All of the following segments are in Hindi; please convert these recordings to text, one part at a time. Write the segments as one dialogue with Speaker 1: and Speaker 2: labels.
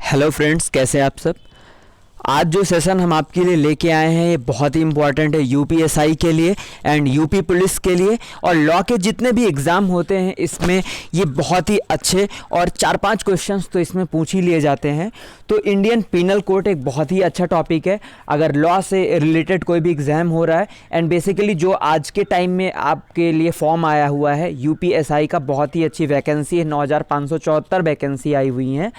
Speaker 1: हेलो फ्रेंड्स, कैसे हैं आप सब। आज जो सेशन हम आपके लिए लेके आए हैं ये बहुत ही इंपॉर्टेंट है यूपीएसआई के लिए एंड यूपी पुलिस के लिए और लॉ के जितने भी एग्ज़ाम होते हैं इसमें ये बहुत ही अच्छे और 4-5 क्वेश्चंस तो इसमें पूछ ही लिए जाते हैं। तो इंडियन पीनल कोड एक बहुत ही अच्छा टॉपिक है अगर लॉ से रिलेटेड कोई भी एग्ज़ाम हो रहा है। एंड बेसिकली जो आज के टाइम में आपके लिए फॉर्म आया हुआ है यूपीएसआई का, बहुत ही अच्छी वैकेंसी है, 9574 वैकेंसी आई हुई हैं।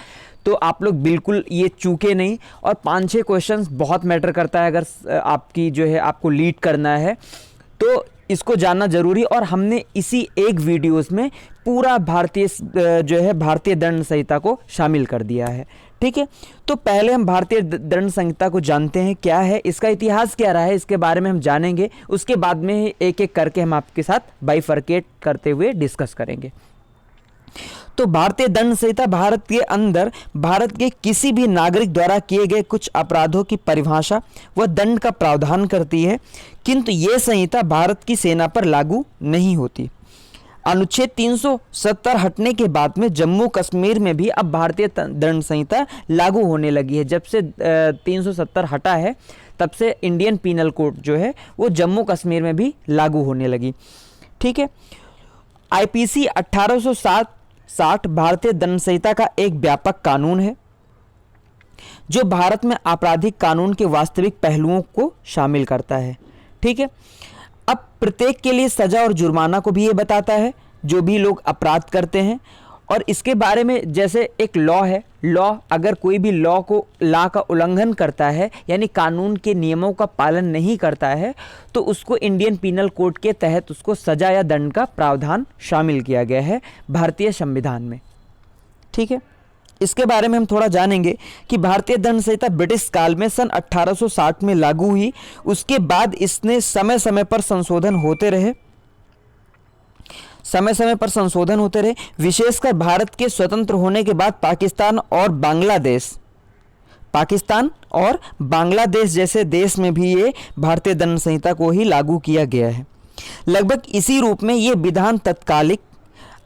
Speaker 1: तो आप लोग बिल्कुल ये चूके नहीं और 5-6 क्वेश्चंस बहुत मैटर करता है अगर आपकी जो है आपको लीड करना है तो इसको जानना ज़रूरी। और हमने इसी एक वीडियोस में पूरा भारतीय जो है भारतीय दंड संहिता को शामिल कर दिया है। ठीक है, तो पहले हम भारतीय दंड संहिता को जानते हैं क्या है, इसका इतिहास क्या रहा है, इसके बारे में हम जानेंगे। उसके बाद में एक एक करके हम आपके साथ बाइफरकेट करते हुए डिस्कस करेंगे। तो भारतीय दंड संहिता भारत के अंदर भारत के किसी भी नागरिक द्वारा किए गए कुछ अपराधों की परिभाषा व दंड का प्रावधान करती है, किंतु यह संहिता भारत की सेना पर लागू नहीं होती। अनुच्छेद 370 हटने के बाद में जम्मू कश्मीर में भी अब भारतीय दंड संहिता लागू होने लगी है। जब से 370 हटा है तब से इंडियन पीनल कोड जो है वो जम्मू कश्मीर में भी लागू होने लगी। ठीक है, आईपीसी 1860 भारतीय दंड संहिता का एक व्यापक कानून है जो भारत में आपराधिक कानून के वास्तविक पहलुओं को शामिल करता है। ठीक है, अब प्रत्येक के लिए सजा और जुर्माना को भी ये बताता है जो भी लोग अपराध करते हैं। और इसके बारे में जैसे एक लॉ है, लॉ अगर कोई भी लॉ का उल्लंघन करता है यानी कानून के नियमों का पालन नहीं करता है तो उसको इंडियन पीनल कोड के तहत उसको सजा या दंड का प्रावधान शामिल किया गया है भारतीय संविधान में। ठीक है, इसके बारे में हम थोड़ा जानेंगे कि भारतीय दंड संहिता ब्रिटिश काल में सन 1860 में लागू हुई। उसके बाद इसने समय समय पर संशोधन होते रहे, विशेषकर भारत के स्वतंत्र होने के बाद पाकिस्तान और बांग्लादेश जैसे देश में भी ये भारतीय दंड संहिता को ही लागू किया गया है। लगभग इसी रूप में ये विधान तत्कालिक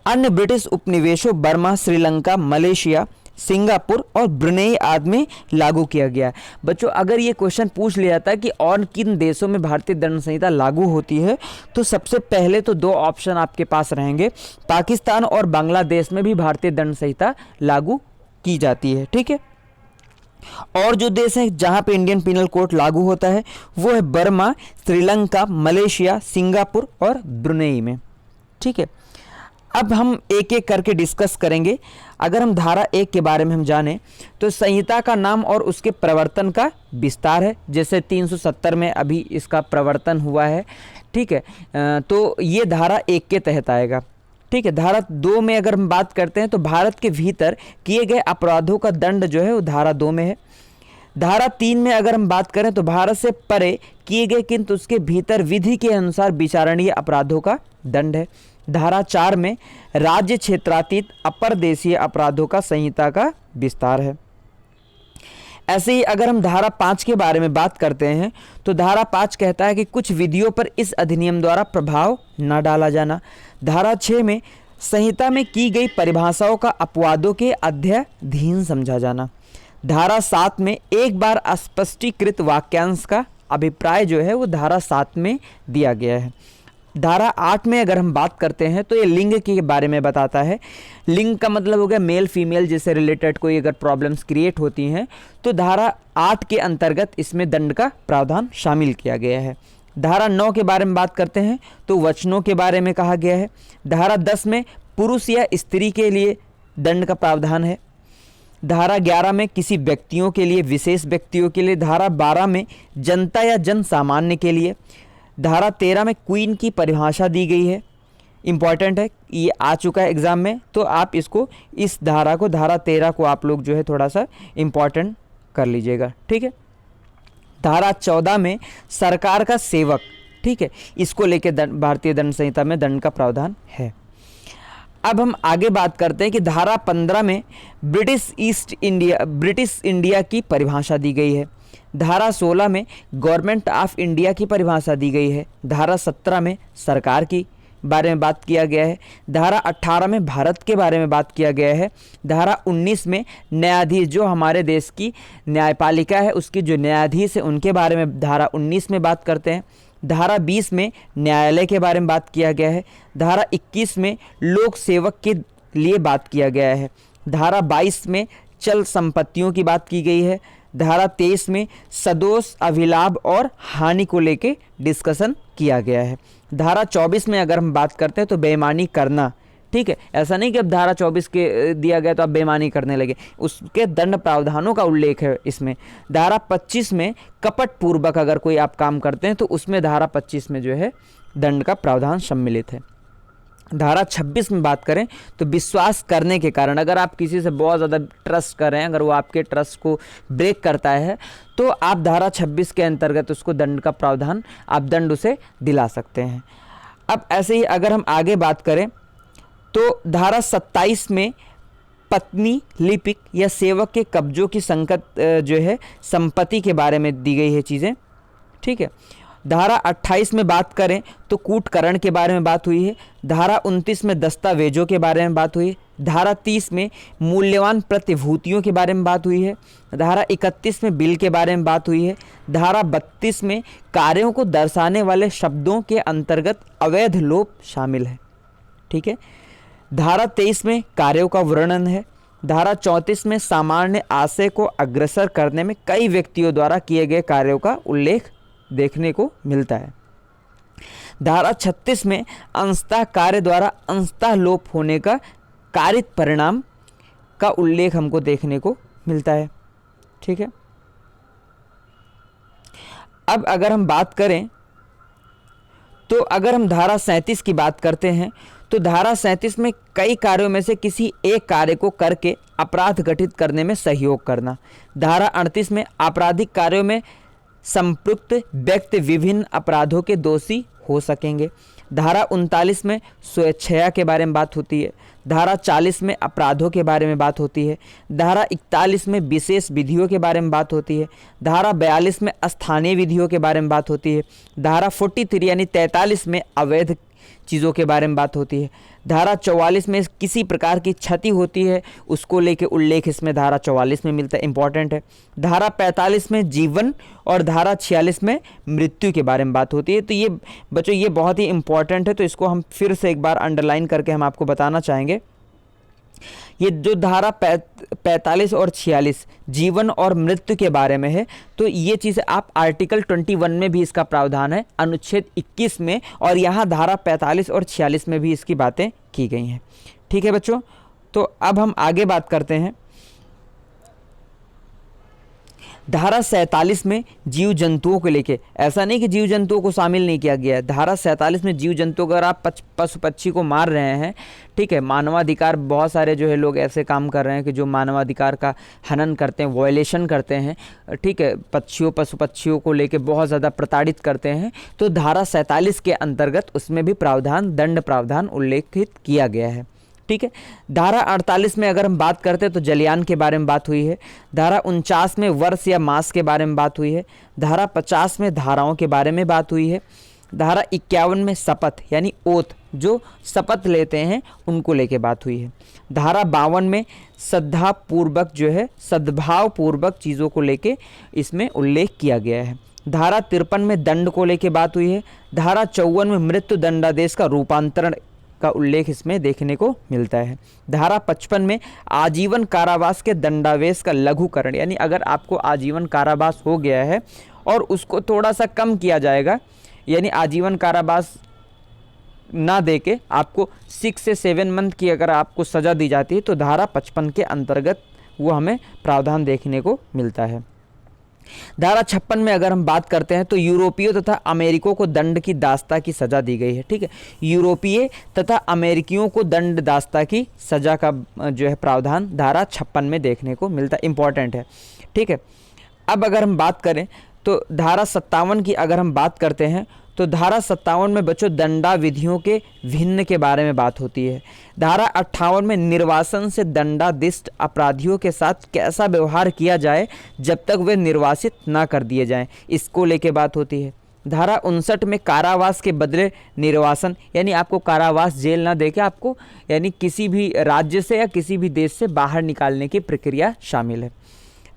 Speaker 1: अन्य British उपनिवेशों Burma, Sri Lanka, Malaysia, Singapore और ब्रुनेई आदि में लागू किया गया। बच्चों, अगर ये क्वेश्चन पूछ लिया जाता है कि और किन देशों में भारतीय दंड संहिता लागू होती है तो सबसे पहले तो 2 ऑप्शन आपके पास रहेंगे, पाकिस्तान और बांग्लादेश में भी भारतीय दंड संहिता लागू की जाती है। ठीक है, और जो देश हैं जहां पे इंडियन पीनल कोड लागू होता है वो है बर्मा, श्रीलंका, मलेशिया, सिंगापुर और ब्रुनेई में। ठीक है, अब हम एक एक करके डिस्कस करेंगे। अगर हम धारा 1 के बारे में हम जानें तो संहिता का नाम और उसके प्रवर्तन का विस्तार है। जैसे 370 में अभी इसका प्रवर्तन हुआ है। ठीक है, तो ये धारा 1 के तहत आएगा। ठीक है, धारा 2 में अगर हम बात करते हैं तो भारत के भीतर किए गए अपराधों का दंड जो है वो धारा 2 में है। धारा 3 में अगर हम बात करें तो भारत से परे किए गए किंतु उसके भीतर विधि के अनुसार विचारणीय अपराधों का दंड है। धारा 4 में राज्य क्षेत्रातीत अपर देशीय अपराधों का संहिता का विस्तार है। ऐसे ही अगर हम धारा 5 के बारे में बात करते हैं तो धारा 5 कहता है कि कुछ विधियों पर इस अधिनियम द्वारा प्रभाव न डाला जाना। धारा 6 में संहिता में की गई परिभाषाओं का अपवादों के अध्ययन समझा जाना। धारा 7 में एक बार अस्पष्टीकृत वाक्यांश का अभिप्राय जो है वो धारा 7 में दिया गया है। धारा 8 में अगर हम बात करते हैं तो ये लिंग के बारे में बताता है। लिंग का मतलब हो गया मेल फीमेल, जिससे रिलेटेड कोई अगर प्रॉब्लम्स क्रिएट होती हैं तो धारा 8 के अंतर्गत इसमें दंड का प्रावधान शामिल किया गया है। धारा 9 के बारे में बात करते हैं तो वचनों के बारे में कहा गया है। धारा 10 में पुरुष या स्त्री के लिए दंड का प्रावधान है। धारा 11 में किसी व्यक्तियों के लिए, विशेष व्यक्तियों के लिए। धारा 12 में जनता या जन सामान्य के लिए। धारा 13 में क्वीन की परिभाषा दी गई है। इंपॉर्टेंट है, ये आ चुका है एग्जाम में, तो आप इसको इस धारा 13 को आप लोग जो है थोड़ा सा इंपॉर्टेंट कर लीजिएगा। ठीक है, धारा 14 में सरकार का सेवक, ठीक है, इसको लेके भारतीय दंड संहिता में दंड का प्रावधान है। अब हम आगे बात करते हैं कि धारा 15 में ब्रिटिश इंडिया की परिभाषा दी गई है। धारा 16 में गवर्नमेंट ऑफ इंडिया की परिभाषा दी गई है। धारा 17 में सरकार की बारे में बात किया गया है। धारा 18 में भारत के बारे में बात किया गया है। धारा 19 में न्यायाधीश, जो हमारे देश की न्यायपालिका है उसकी जो न्यायाधीश है उनके बारे में धारा 19 में बात करते हैं। धारा 20 में न्यायालय के बारे में बात किया गया है। धारा 21 में लोक सेवक के लिए बात किया गया है। धारा 22 में चल संपत्तियों की बात की गई है। धारा 23 में सदोष, अभिलाभ और हानि को लेके डिस्कशन किया गया है। धारा 24 में अगर हम बात करते हैं तो बेईमानी करना, ठीक है, ऐसा नहीं कि अब धारा 24 के दिया गया तो आप बेईमानी करने लगे, उसके दंड प्रावधानों का उल्लेख है इसमें। धारा 25 में कपट पूर्वक अगर कोई आप काम करते हैं तो उसमें धारा 25 में जो है दंड का प्रावधान सम्मिलित है। धारा 26 में बात करें तो विश्वास करने के कारण, अगर आप किसी से बहुत ज़्यादा ट्रस्ट कर रहे हैं, अगर वो आपके ट्रस्ट को ब्रेक करता है तो आप धारा 26 के अंतर्गत उसको दंड का प्रावधान, आप दंड उसे दिला सकते हैं। अब ऐसे ही अगर हम आगे बात करें तो धारा 27 में पत्नी, लिपिक या सेवक के कब्जों की संकट जो है संपत्ति के बारे में दी गई है चीज़ें, ठीक है। धारा 28 में बात करें तो कूटकरण के बारे में बात हुई है। धारा 29 में दस्तावेजों के बारे में बात हुई है। धारा 30 में मूल्यवान प्रतिभूतियों के बारे में बात हुई है। धारा 31 में बिल के बारे में बात हुई है। धारा 32 में कार्यों को दर्शाने वाले शब्दों के अंतर्गत अवैध लोप शामिल है, ठीक है। धारा 23 में कार्यों का वर्णन है। धारा 34 में सामान्य आशय को अग्रसर करने में कई व्यक्तियों द्वारा किए गए कार्यों का उल्लेख देखने को मिलता है। धारा 36 में अंशतः कार्य द्वारा अंशतः लोप होने का कारित परिणाम का उल्लेख हमको देखने को मिलता है, ठीक है। अब अगर हम बात करें तो अगर हम धारा 37 की बात करते हैं तो धारा 37 में कई कार्यों में से किसी एक कार्य को करके अपराध घटित करने में सहयोग करना। धारा 38 में आपराधिक कार्यों में संपृक्त व्यक्ति विभिन्न अपराधों के दोषी हो सकेंगे। धारा 39 में स्वेच्छया के बारे में बात होती है। धारा 40 में अपराधों के बारे में बात होती है। धारा 41 में विशेष विधियों के बारे में बात होती है। धारा 42 में स्थानीय विधियों के बारे में बात होती है। धारा 43 यानी 43 में अवैध चीज़ों के बारे में बात होती है। धारा 44 में किसी प्रकार की क्षति होती है उसको लेके उल्लेख इसमें धारा 44 में मिलता है, इंपॉर्टेंट है। धारा 45 में जीवन और धारा 46 में मृत्यु के बारे में बात होती है। तो ये बच्चों ये बहुत ही इंपॉर्टेंट है, तो इसको हम फिर से एक बार अंडरलाइन करके हम आपको बताना चाहेंगे। ये जो धारा 45 और 46 जीवन और मृत्यु के बारे में है, तो ये चीज़ आप आर्टिकल 21 में भी इसका प्रावधान है, अनुच्छेद 21 में, और यहाँ धारा 45 और 46 में भी इसकी बातें की गई हैं, ठीक है बच्चों। तो अब हम आगे बात करते हैं। धारा 47 में जीव जंतुओं को लेके, ऐसा नहीं कि जीव जंतुओं को शामिल नहीं किया गया है। धारा 47 में जीव जंतुओं, अगर आप पशु पक्षी को मार रहे हैं, ठीक है, मानवाधिकार, बहुत सारे जो है लोग ऐसे काम कर रहे हैं कि जो मानवाधिकार का हनन करते हैं, वायलेशन करते हैं, ठीक है, पशु पक्षियों को लेके बहुत ज़्यादा प्रताड़ित करते हैं, तो धारा 47 के अंतर्गत उसमें भी प्रावधान, दंड प्रावधान उल्लेखित किया गया है, ठीक है। धारा 48 में अगर हम बात करते हैं तो जलयान के बारे में बात हुई है। धारा 49 में वर्ष या मास के बारे में बात हुई है। धारा 50 में धाराओं के बारे में बात हुई है। धारा 51 में शपथ यानी ओथ, जो शपथ लेते हैं उनको लेके बात हुई है। धारा 52 में श्रद्धापूर्वक जो है सद्भावपूर्वक चीज़ों को लेके इसमें उल्लेख किया गया है। धारा 53 में दंड को लेके बात हुई है। धारा 54 में मृत्यु दंडादेश का रूपांतरण का उल्लेख इसमें देखने को मिलता है। धारा 55 में आजीवन कारावास के दंडावेश का लघुकरण, यानी अगर आपको आजीवन कारावास हो गया है और उसको थोड़ा सा कम किया जाएगा, यानी आजीवन कारावास ना देके आपको 6 से 7 मंथ की अगर आपको सज़ा दी जाती है तो धारा 55 के अंतर्गत वो हमें प्रावधान देखने को मिलता है। धारा 56 में अगर हम बात करते हैं तो यूरोपीय तथा अमेरिकियों को दंड की दास्ता की सज़ा दी गई है, ठीक है। यूरोपीय तथा अमेरिकियों को दंड दास्ता की सज़ा का जो है प्रावधान धारा 56 में देखने को मिलता है, इंपॉर्टेंट है, ठीक है। अब अगर हम बात करें तो धारा 57 की अगर हम बात करते हैं तो धारा 57 में बच्चों दंडा विधियों के भिन्न के बारे में बात होती है। धारा 58 में निर्वासन से दंडादिष्ट अपराधियों के साथ कैसा व्यवहार किया जाए जब तक वे निर्वासित ना कर दिए जाएं, इसको लेके बात होती है। धारा 59 में कारावास के बदले निर्वासन, यानी आपको कारावास जेल ना देके आपको यानी किसी भी राज्य से या किसी भी देश से बाहर निकालने की प्रक्रिया शामिल है।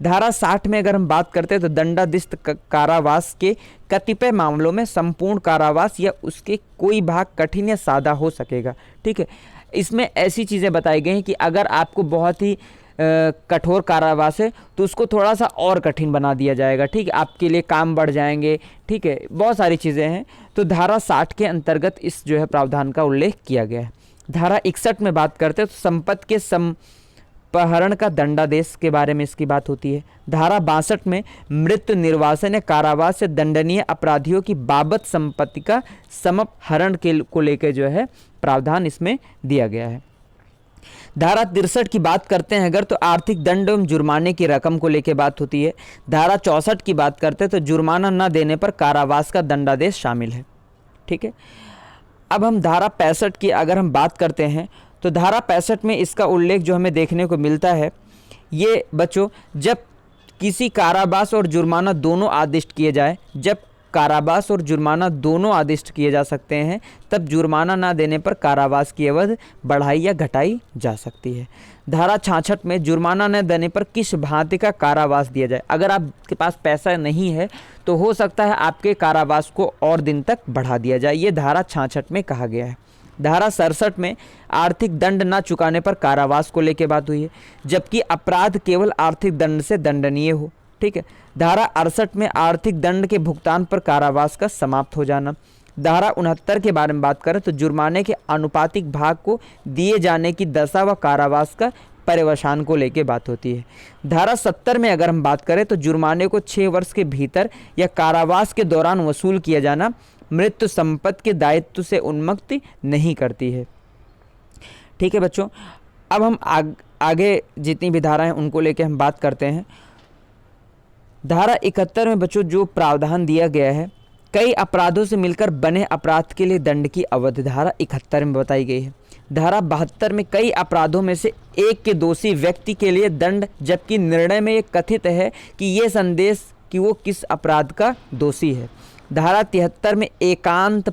Speaker 1: धारा 60 में अगर हम बात करते हैं तो दंडाधिस्थ कारावास के कतिपय मामलों में संपूर्ण कारावास या उसके कोई भाग कठिन या सादा हो सकेगा। ठीक है, इसमें ऐसी चीज़ें बताई गई हैं कि अगर आपको बहुत ही कठोर कारावास है तो उसको थोड़ा सा और कठिन बना दिया जाएगा। ठीक है, आपके लिए काम बढ़ जाएंगे। ठीक है, बहुत सारी चीज़ें हैं। तो धारा 60 के अंतर्गत इस जो है प्रावधान का उल्लेख किया गया है। धारा 61 में बात करते हैं तो संपत्ति के संपहरण का दंडादेश के बारे में इसकी बात होती है। धारा 62 में मृत्यु निर्वासन या कारावास से दंडनीय अपराधियों की बाबत संपत्ति का समपहरण को लेकर जो है प्रावधान इसमें दिया गया है। धारा 63 की बात करते हैं अगर तो आर्थिक दंड एवं जुर्माने की रकम को लेकर बात होती है। धारा 64 की बात करते हैं तो जुर्माना न देने पर कारावास का दंडादेश शामिल है। ठीक है, अब हम धारा 65 की अगर हम बात करते हैं तो धारा 65 में इसका उल्लेख जो हमें देखने को मिलता है, ये बच्चों जब किसी कारावास और जुर्माना दोनों आदिष्ट किए जाए, जब कारावास और जुर्माना दोनों आदिष्ट किए जा सकते हैं तब जुर्माना ना देने पर कारावास की अवधि बढ़ाई या घटाई जा सकती है। धारा 66 में जुर्माना न देने पर किस भांति का कारावास दिया जाए। अगर आपके पास पैसा नहीं है तो हो सकता है आपके कारावास को और दिन तक बढ़ा दिया जाए, ये धारा 66 में कहा गया है। धारा 67 में आर्थिक दंड न चुकाने पर कारावास को लेकर बात हुई है, जबकि अपराध केवल आर्थिक दंड से दंडनीय हो। ठीक है, धारा 68 में आर्थिक दंड के भुगतान पर कारावास का समाप्त हो जाना। धारा 69 के बारे में बात करें तो जुर्माने के आनुपातिक भाग को दिए जाने की दशा व कारावास का पर्यवसान को लेकर बात होती है। धारा 70 में अगर हम बात करें तो जुर्माने को 6 वर्ष के भीतर या कारावास के दौरान वसूल किया जाना मृत्यु संपत्ति के दायित्व से उन्मुक्ति नहीं करती है। ठीक है बच्चों, अब हम आगे जितनी भी धाराएं उनको लेकर हम बात करते हैं। धारा 71 में बच्चों जो प्रावधान दिया गया है, कई अपराधों से मिलकर बने अपराध के लिए दंड की अवधि धारा 71 में बताई गई है। धारा 72 में कई अपराधों में से एक के दोषी व्यक्ति के लिए दंड, जबकि निर्णय में ये कथित है कि ये संदेश कि वो किस अपराध का दोषी है। धारा 73 में एकांत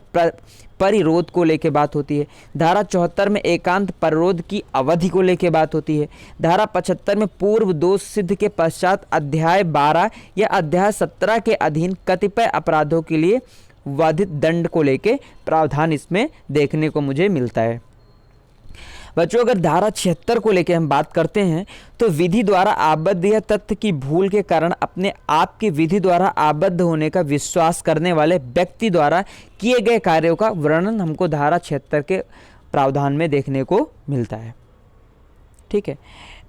Speaker 1: परिरोध को लेकर बात होती है। धारा 74 में एकांत परिरोध की अवधि को लेकर बात होती है। धारा 75 में पूर्व दोष सिद्ध के पश्चात अध्याय 12 या अध्याय 17 के अधीन कतिपय अपराधों के लिए वाधित दंड को लेकर प्रावधान इसमें देखने को मुझे मिलता है। बच्चों अगर धारा 76 को लेकर हम बात करते हैं तो विधि द्वारा आबद्ध या तथ्य की भूल के कारण अपने आप की विधि द्वारा आबद्ध होने का विश्वास करने वाले व्यक्ति द्वारा किए गए कार्यों का वर्णन हमको धारा 76 के प्रावधान में देखने को मिलता है। ठीक है,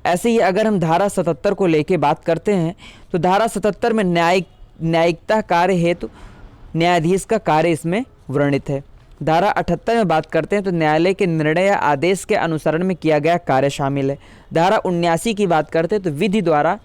Speaker 1: ऐसे ही अगर हम धारा 77 को लेकर बात करते हैं तो धारा 77 में न्यायिकता कार्य हेतु न्यायाधीश का कार्य इसमें वर्णित है। धारा 78 में बात करते हैं तो न्यायालय के निर्णय या आदेश के अनुसरण में किया गया कार्य शामिल है। धारा 79 की बात करते हैं तो विधि द्वारा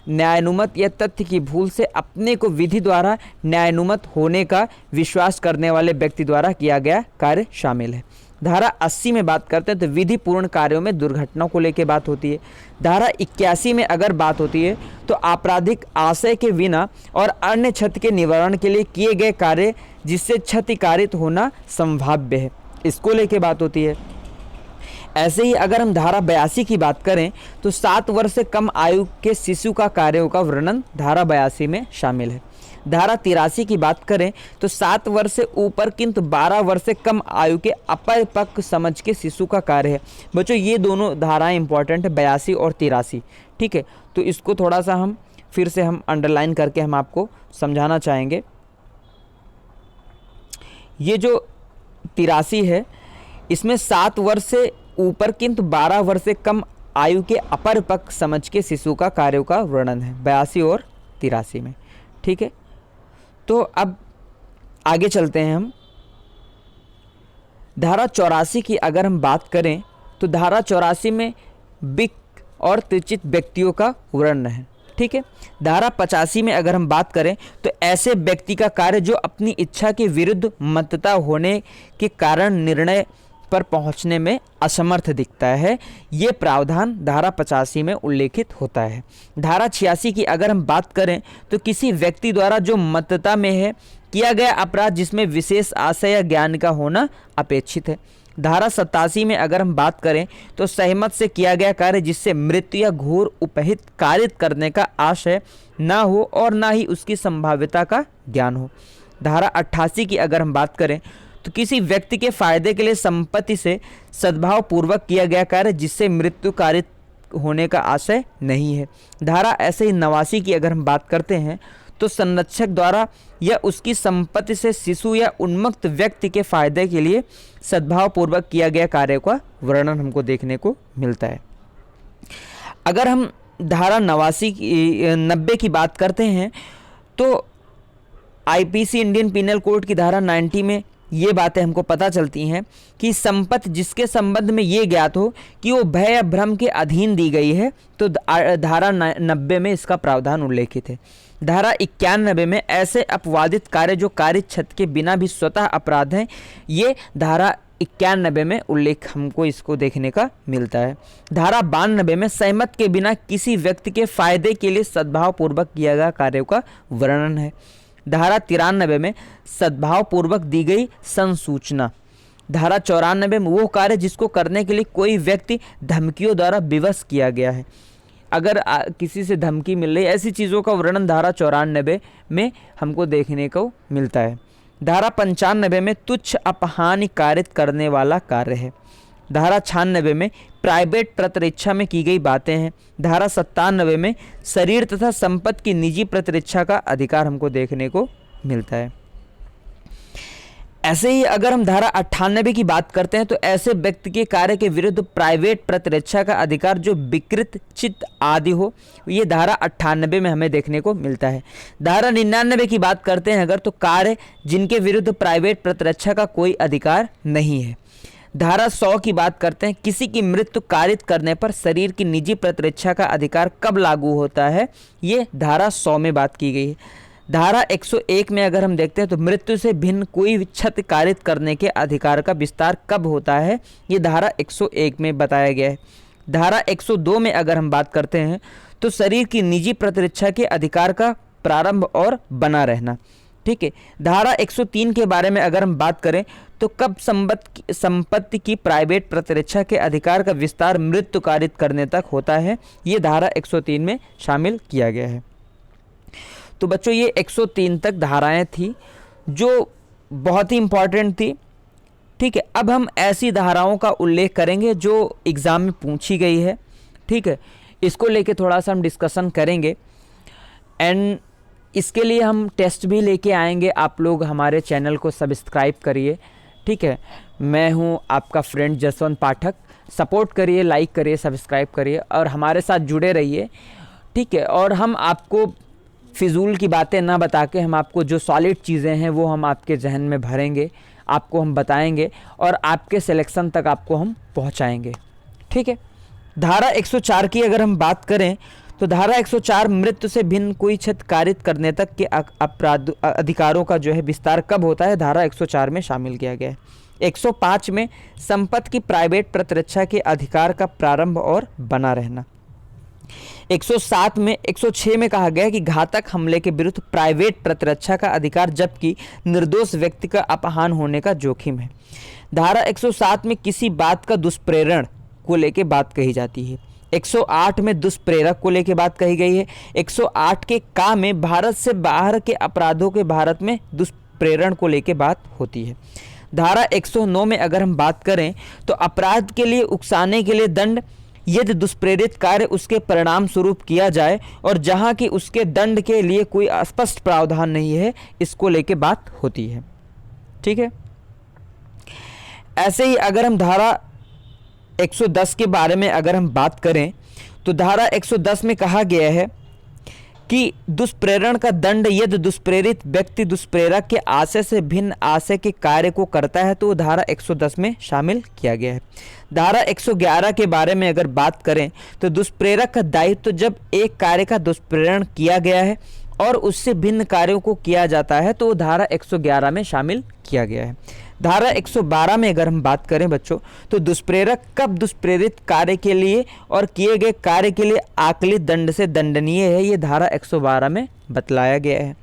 Speaker 1: न्यायानुमत या तथ्य की भूल से अपने को विधि द्वारा न्यायानुमत होने का विश्वास करने वाले व्यक्ति द्वारा किया गया कार्य शामिल है। धारा 80 में बात करते हैं तो विधि पूर्ण कार्यों में दुर्घटना को लेकर बात होती है। धारा 81 में अगर बात होती है तो आपराधिक आशय के बिना और अन्य क्षति के निवारण के लिए किए गए कार्य जिससे क्षति कारित होना संभाव्य है, इसको लेकर बात होती है। ऐसे ही अगर हम धारा 82 की बात करें तो 7 वर्ष से कम आयु के शिशु का कार्यों का वर्णन धारा 82 में शामिल है। धारा 83 की बात करें तो 7 वर्ष से ऊपर किंतु 12 वर्ष से कम आयु के अपरिपक्व समझ के शिशु का कार्य है। बच्चों ये दोनों धाराएं इंपॉर्टेंट है, 82 और 83। ठीक है, तो इसको थोड़ा सा हम फिर से हम अंडरलाइन करके हम आपको समझाना चाहेंगे। ये जो 83 है इसमें 7 वर्ष से ऊपर किंतु 12 वर्ष से कम आयु के अपरिपक्व समझ के शिशु का कार्यों का वर्णन है 82 और 83 में। ठीक है, तो अब आगे चलते हैं हम। धारा 84 की अगर हम बात करें तो धारा 84 में बिक और त्रिचित व्यक्तियों का वर्णन है। ठीक है, धारा 85 में अगर हम बात करें तो ऐसे व्यक्ति का कार्य जो अपनी इच्छा के विरुद्ध मतता होने के कारण निर्णय पर पहुंचने में असमर्थ दिखता है। ये प्रावधान धारा 85 में उल्लेखित होता है। धारा 86 की अगर हम बात करें तो किसी व्यक्ति द्वारा जो मतता में है किया गया अपराध जिसमें विशेष आशय या ज्ञान का होना अपेक्षित है। धारा 87 में अगर हम बात करें तो सहमत से किया गया कार्य जिससे मृत्यु या घोर उपहित कारित करने का आशय ना हो और ना ही उसकी संभाव्यता का ज्ञान हो। धारा 88 की अगर हम बात करें तो किसी व्यक्ति के फायदे के लिए संपत्ति से सद्भाव पूर्वक किया गया कार्य जिससे मृत्यु कारित होने का आशय नहीं है। धारा ऐसे ही 89 की अगर हम बात करते हैं तो संरक्षक द्वारा या उसकी संपत्ति से शिशु या उन्मुक्त व्यक्ति के फायदे के लिए सद्भाव पूर्वक किया गया कार्य का वर्णन हमको देखने को मिलता है। अगर हम धारा 90 की बात करते हैं तो आईपीसी इंडियन पिनल कोड की धारा 90 में ये बातें हमको पता चलती हैं कि संपत्ति जिसके संबंध में ये ज्ञात हो कि वो भय या भ्रम के अधीन दी गई है तो धारा 90 में इसका प्रावधान उल्लेखित है। धारा 91 में ऐसे अपवादित कार्य जो कारित छत के बिना भी स्वतः अपराध हैं, ये धारा 91 में उल्लेख हमको इसको देखने का मिलता है। धारा 92 में सहमत के बिना किसी व्यक्ति के फायदे के लिए सद्भाव पूर्वक किया गया कार्यों का वर्णन है। धारा 93 में सद्भाव पूर्वक दी गई संसूचना। धारा 94 में वो कार्य जिसको करने के लिए कोई व्यक्ति धमकियों द्वारा विवश किया गया है। अगर किसी से धमकी मिल रही है, ऐसी चीज़ों का वर्णन धारा 94 में हमको देखने को मिलता है। धारा 95 में तुच्छ अपहानि कारित करने वाला कार्य है। धारा 96 में प्राइवेट प्रतिरक्षा में की गई बातें हैं। धारा 97 में शरीर तथा संपत्ति की निजी प्रतिरक्षा का अधिकार हमको देखने को मिलता है। ऐसे ही अगर हम धारा 98 की बात करते हैं तो ऐसे व्यक्ति के कार्य के विरुद्ध प्राइवेट प्रतिरक्षा का अधिकार जो विकृत चित्त आदि हो, ये धारा 98 में हमें देखने को मिलता है। धारा 99 की बात करते हैं अगर तो कार्य जिनके विरुद्ध प्राइवेट प्रतिरक्षा का कोई अधिकार नहीं है। धारा 100 की बात करते हैं किसी की मृत्यु कारित करने पर शरीर की निजी प्रतिरक्षा का अधिकार कब लागू होता है, ये धारा 100 में बात की गई है। धारा 101 में अगर हम देखते हैं तो मृत्यु से भिन्न कोई क्षति कारित करने के अधिकार का विस्तार कब होता है, ये धारा 101 में बताया गया है। धारा 102 में अगर हम बात करते हैं तो शरीर की निजी प्रतिरक्षा के अधिकार का प्रारंभ और बना रहना। ठीक है। धारा 103 के बारे में अगर हम बात करें तो कब संपत्ति की प्राइवेट प्रतिरक्षा के अधिकार का विस्तार मृत्यु कारित करने तक होता है, ये धारा 103 में शामिल किया गया है। तो बच्चों ये 103 तक धाराएं थी जो बहुत ही इम्पॉर्टेंट थी। ठीक है। अब हम ऐसी धाराओं का उल्लेख करेंगे जो एग्ज़ाम में पूछी गई है। ठीक है। इसको लेके थोड़ा सा हम डिस्कशन करेंगे एंड इसके लिए हम टेस्ट भी लेके आएंगे। आप लोग हमारे चैनल को सब्सक्राइब करिए। ठीक है। मैं हूँ आपका फ्रेंड जसवंत पाठक। सपोर्ट करिए, लाइक करिए, सब्सक्राइब करिए और हमारे साथ जुड़े रहिए। ठीक है। और हम आपको फिजूल की बातें ना बता के हम आपको जो सॉलिड चीज़ें हैं वो हम आपके जहन में भरेंगे, आपको हम बताएंगे और आपके सिलेक्शन तक आपको हम पहुंचाएंगे। ठीक है। धारा 104 की अगर हम बात करें तो धारा 104 मृत्यु से भिन्न कोई क्षति कारित करने तक के अपराध अधिकारों का जो है विस्तार कब होता है, धारा 104 में शामिल किया गया है। 105 में संपत्ति की प्राइवेट प्रतिरक्षा के अधिकार का प्रारंभ और बना रहना। 107 में 106 में कहा गया कि घातक हमले के विरुद्ध प्राइवेट प्रतिरक्षा का अधिकार जबकि निर्दोष व्यक्ति का अपहान होने का जोखिम है। धारा 107 में किसी बात का दुष्प्रेरण को लेके बात कही जाती है। 108 में दुष्प्रेरक को लेके बात कही गई है। 108 के का में भारत से बाहर के अपराधों के भारत में दुष्प्रेरण को लेके बात होती है। धारा 109 में अगर हम बात करें तो अपराध के लिए उकसाने के लिए दंड यदि दुष्प्रेरित कार्य उसके परिणाम स्वरूप किया जाए और जहां कि उसके दंड के लिए कोई स्पष्ट प्रावधान नहीं है, इसको लेके बात होती है। ठीक है। ऐसे ही अगर हम धारा 110 के बारे में अगर हम बात करें तो धारा 110 में कहा गया है कि दुष्प्रेरण का दंड यदि दुष्प्रेरित व्यक्ति दुष्प्रेरक के आशय से भिन्न आशय के कार्य को करता है तो धारा 110 में शामिल किया गया है। धारा 111 के बारे में अगर बात करें तो दुष्प्रेरक का दायित्व जब एक कार्य का दुष्प्रेरण किया गया है और उससे भिन्न कार्यों को किया जाता है तो धारा 111 में शामिल किया गया है। धारा 112 में अगर हम बात करें बच्चों, तो दुष्प्रेरक कब दुष्प्रेरित कार्य के लिए और किए गए कार्य के लिए आकलित दंड से दंडनीय है, ये धारा 112 में बतलाया गया है।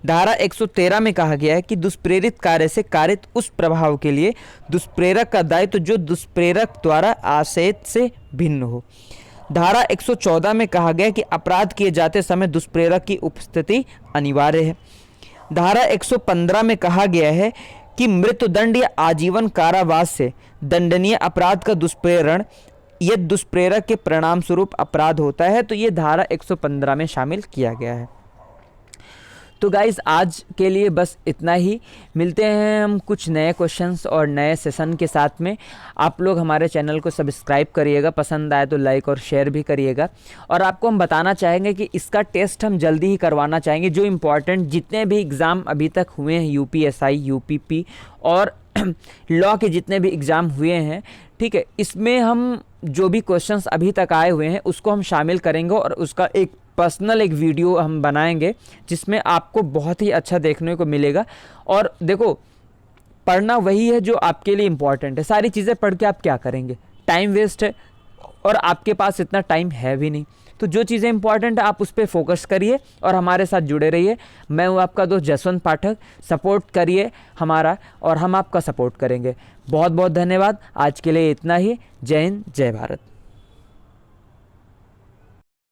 Speaker 1: धारा 113 में कहा गया है कि दुष्प्रेरित कार्य से कारित उस प्रभाव के लिए दुष्प्रेरक का दायित्व जो दुष्प्रेरक द्वारा आशयित से भिन्न हो। धारा 114 में कहा गया कि अपराध किए जाते समय दुष्प्रेरक की उपस्थिति अनिवार्य है। धारा 115 में कहा गया है कि मृत्युदंड या आजीवन कारावास से दंडनीय अपराध का दुष्प्रेरण यदि दुष्प्रेरक के परिणाम स्वरूप अपराध होता है, तो ये धारा 115 में शामिल किया गया है। तो गाइज़ आज के लिए बस इतना ही। मिलते हैं हम कुछ नए क्वेश्चंस और नए सेशन के साथ में। आप लोग हमारे चैनल को सब्सक्राइब करिएगा, पसंद आए तो लाइक और शेयर भी करिएगा। और आपको हम बताना चाहेंगे कि इसका टेस्ट हम जल्दी ही करवाना चाहेंगे। जो इम्पॉर्टेंट जितने भी एग्ज़ाम अभी तक हुए हैं, यूपीएसआई, यूपीपी और लॉ के जितने भी एग्ज़ाम हुए हैं, ठीक है, इसमें हम जो भी क्वेश्चंस अभी तक आए हुए हैं उसको हम शामिल करेंगे और उसका एक पर्सनल एक वीडियो हम बनाएंगे जिसमें आपको बहुत ही अच्छा देखने को मिलेगा। और देखो, पढ़ना वही है जो आपके लिए इम्पॉर्टेंट है। सारी चीज़ें पढ़ के आप क्या करेंगे, टाइम वेस्ट है और आपके पास इतना टाइम है भी नहीं। तो जो चीज़ें इंपॉर्टेंट है आप उस पर फोकस करिए और हमारे साथ जुड़े रहिए। मैं हूँ आपका दोस्त जसवंत पाठक। सपोर्ट करिए हमारा और हम आपका सपोर्ट करेंगे। बहुत बहुत धन्यवाद। आज के लिए इतना ही। जय हिंद, जय भारत।